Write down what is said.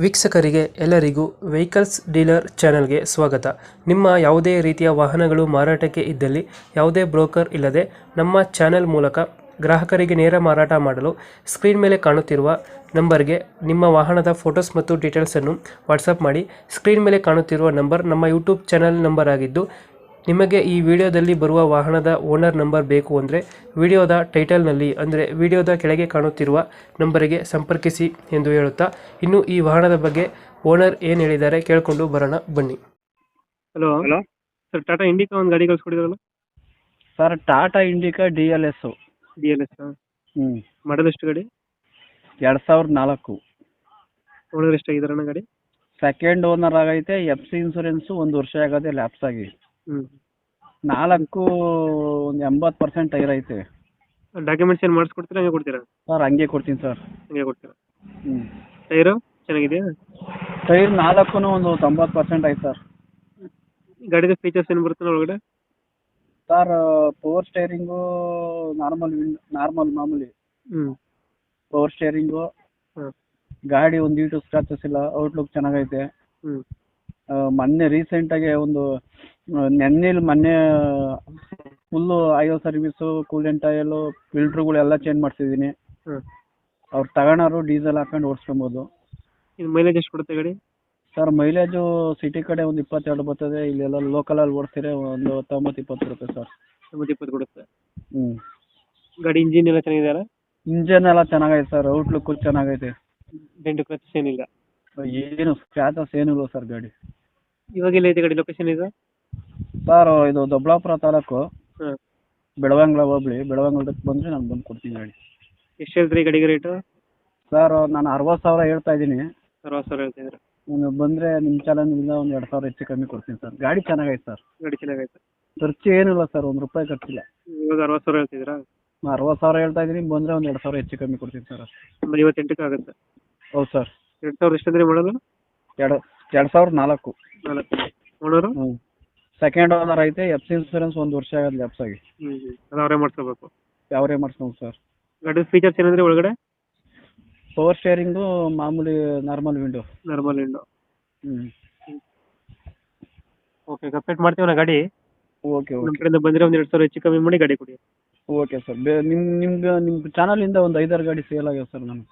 ವೀಕ್ಷಕರಿಗೆ ಎಲ್ಲರಿಗೂ vehicles dealer ಚಾನೆಲ್ಗೆ ಸ್ವಾಗತ. ನಿಮ್ಮ ಯಾವುದೇ ರೀತಿಯ ವಾಹನಗಳು ಮಾರಾಟಕ್ಕೆ ಇದ್ದಲ್ಲಿ ಯಾವುದೇ ಬ್ರೋಕರ್ ಇಲ್ಲದೆ ನಮ್ಮ ಚಾನೆಲ್ ಮೂಲಕ ಗ್ರಾಹಕರಿಗೆ ನೇರ ಮಾರಾಟ ಮಾಡಲು ಸ್ಕ್ರೀನ್ ಮೇಲೆ ಕಾಣುತ್ತಿರುವ ನಂಬರ್ಗೆ ನಿಮ್ಮ ವಾಹನದ ಫೋಟೋಸ್ ಮತ್ತು ಡೀಟೇಲ್ಸನ್ನು ವಾಟ್ಸಪ್ ಮಾಡಿ. ಸ್ಕ್ರೀನ್ ಮೇಲೆ ಕಾಣುತ್ತಿರುವ ನಂಬರ್ ನಮ್ಮ ಯೂಟ್ಯೂಬ್ ಚಾನೆಲ್ ನಂಬರ್ ಆಗಿದ್ದು, ನಿಮಗೆ ಈ ವಿಡಿಯೋದಲ್ಲಿ ಬರುವ ವಾಹನದ ಓನರ್ ನಂಬರ್ ಬೇಕು ಅಂದರೆ ವಿಡಿಯೋದ ಟೈಟಲ್ನಲ್ಲಿ ಅಂದರೆ ವಿಡಿಯೋದ ಕೆಳಗೆ ಕಾಣುತ್ತಿರುವ ನಂಬರಿಗೆ ಸಂಪರ್ಕಿಸಿ ಎಂದು ಹೇಳುತ್ತಾ, ಇನ್ನು ಈ ವಾಹನದ ಬಗ್ಗೆ ಓನರ್ ಏನು ಹೇಳಿದ್ದಾರೆ ಕೇಳಿಕೊಂಡು ಬರೋಣ ಬನ್ನಿ. Hello hello sir, Tata Indica ಒಂದು ಗಾಡಿ ಕಳಿಸ್ಕೊಡಿದ್ರಲ್ಲ, sir, Tata Indica DLS. D L S model ಎಷ್ಟು ಗಾಡಿ? 2004. ಓನರ್ ಎಷ್ಟಾಗಿದಾರಣ್ಣ ಗಾಡಿ? ಸೆಕೆಂಡ್ ಓನರ್ ಆಗೈತೆ. FC ಇನ್ಸೂರೆನ್ಸು 1 ವರ್ಷ ಆಗದೆ ಲ್ಯಾಪ್ಸ್ ಆಗಿ. ಹ್ಞೂ 4 ಒಂದು 80% ಟೈರ್ ಐತೆ. ಡಾಕ್ಯುಮೆಂಟ್ಸ್ ಏನು ಮಾಡಿಸ್ಕೊಡ್ತೀರಾ, ಹಂಗೆ ಕೊಡ್ತೀರಾ? ಸರ್, ಹಂಗೆ ಕೊಡ್ತೀನಿ ಸರ್. ಹಂಗೆ ಕೊಡ್ತೀರಾ? ಹ್ಞೂ ಟೈರು ಚೆನ್ನಾಗಿದೆಯಾ? ಟೈರ್ 4 ಒಂದು 90% ಐತೆ ಸರ್. ಗಾಡಿದ ಫೀಚರ್ಸ್ ಏನು ಬರುತ್ತೆ ಒಳಗಡೆ? ಸರ್, ಪವರ್ ಸ್ಟೇರಿಂಗು ನಾರ್ಮಲ್ ಮಾಮೂಲಿ ಹ್ಞೂ ಪವರ್ ಸ್ಟೇರಿಂಗು. ಹಾಂ ಗಾಡಿ ಒಂದು ಈಟು ಸ್ಕ್ರಾಚಸ್ ಇಲ್ಲ. ಔಟ್ಲುಕ್ ಚೆನ್ನಾಗೈತೆ. ಹ್ಞೂ ಮೊನ್ನೆ ರೀಸೆಂಟಾಗಿ ಮೊನ್ನೆ full oil service, coolant oil, ಫಿಲ್ಟ್ರುಗಳೆಲ್ಲ ಚೇಂಜ್ ಮಾಡಿಸಿದ್ದೀನಿ. ಹಾಂ ಅವ್ರು ತಗೊಳೋರು ಡೀಸೆಲ್ ಹಾಕೊಂಡು ಓಡಿಸ್ಕೊಬೋದು. ಇದು ಮೈಲೇಜ್ ಎಷ್ಟು ಕೊಡುತ್ತೆ ಗಾಡಿ? ಸರ್, ಮೈಲೇಜು ಸಿಟಿ ಕಡೆ ಒಂದು 22 ಬರ್ತದೆ. ಇಲ್ಲೆಲ್ಲ ಲೋಕಲಲ್ಲಿ ಓಡಿಸ್ತೀರ ಒಂದು 19-20 ಬರುತ್ತೆ ಸರ್. 20 ಕೊಡುತ್ತೆ. ಹ್ಞೂ ಗಾಡಿ ಇಂಜಿನ್ ಎಲ್ಲ ಚೆನ್ನಾಗಿದೆಯಲ್ಲ? ಇಂಜನ್ ಎಲ್ಲ ಚೆನ್ನಾಗೈತೆ ಸರ್. ಔಟ್ಲುಕ್ಕು ಚೆನ್ನಾಗೈತೆ. ಡೆಂಟು ಕ್ರಚಸ್ ಏನಿಲ್ಲ? ಏನು ಸ್ಕ್ರಾಚಸ್ ಏನಿಲ್ಲ ಸರ್ ಗಾಡಿ. ಇವಾಗ ಎಲ್ಲ ಐತೆ ಗಾಡಿ ಲೊಕೇಶನ್ ಇದು? ಸರ್, ಇದು ದೊಡ್ಡಬಳ್ಳಾಪುರ ತಾಲೂಕು, ಹಾಂ. ಬೆಳವಂಗ್ಲ ಹೋಬಳಿ. ಬೆಳವಂಗ್ಲಕ್ಕೆ ಬಂದರೆ ನಾನು ಬಂದು ಕೊಡ್ತೀನಿ ಗಾಡಿ. ಎಷ್ಟು ಹೇಳ್ತೀರಿ ಗಾಡಿಗೆ ರೇಟು? ಸರ್, ನಾನು 60,000 ಹೇಳ್ತಾ ಇದ್ದೀನಿ. 60,000 ಹೇಳ್ತಿದ್ದೀರಾ? ನೀವು ಬಂದರೆ ನಿಮ್ಮ ಚಾನಲ್ನಿಂದ ಒಂದು 2,000 ಹೆಚ್ಚು ಕಮ್ಮಿ ಕೊಡ್ತೀನಿ ಸರ್. ಗಾಡಿ ಚೆನ್ನಾಗೈತೆ ಸರ್. ಗಾಡಿ ಚೆನ್ನಾಗೈತೆ. ಖರ್ಚು ಏನಿಲ್ಲ ಸರ್, ₹1 ಖರ್ಚಿಲ್ಲ. ಇವಾಗ 60,000 ಹೇಳ್ತಿದ್ದೀರಾ? 60,000 ಹೇಳ್ತಾ ಇದ್ದೀನಿ. ಬಂದರೆ ಒಂದು 2,000 ಹೆಚ್ಚು ಕಮ್ಮಿ ಕೊಡ್ತೀನಿ ಸರ್. ಒಂದು 58ಕ್ಕೆ ಆಗುತ್ತೆ. ಹೌದು ಸರ್. 2000 ಎಷ್ಟಂದ್ರೆ ಮಾಡಲು? 2004. 4 ಓನರು? ಹ್ಞೂ ಸೆಕೆಂಡ್ ಓನರ್ ಐತೆ. FC ಇನ್ಸೂರೆನ್ಸ್ 1 ವರ್ಷ ಆಗೋದು ಲ್ಯಾಪ್ಸ್ ಆಗಿ. ಅದು ಅವರೇ ಮಾಡ್ಕೋಬೇಕು. ಯಾವರೇ ಮಾಡಿಸ್ಕೊಂಡು ಸರ್. ಗಾಡಿ ಫೀಚರ್ಸ್ ಏನಂದ್ರೆ ಒಳಗಡೆ? ಪವರ್ ಸ್ಟೇರಿಂಗು, ಮಾಮೂಲಿ ನಾರ್ಮಲ್ ವಿಂಡೋ. Normal window. ಹ್ಞೂ ಓಕೆ, ಕಂಪ್ಲೀಟ್ ಮಾಡ್ತೀವಿ ನಾ ಗಾಡಿ. ಓಕೆ ನಮ್ಮ ಓಕೆ ಕಡೆಯಿಂದ ಬಂದರೆ ಒಂದು 2000 ಹೆಚ್ಚು ಕಮ್ಮಿ ಮಾಡಿ ಗಾಡಿ ಕೊಡಿ. Okay sir. ನಿಮ್ಮ ಚಾನಲಿಂದ ಒಂದು 5-6 ಗಾಡಿ ಸೇಲ್ ಆಗ್ಯಾವ ಸರ್ ನಾನು.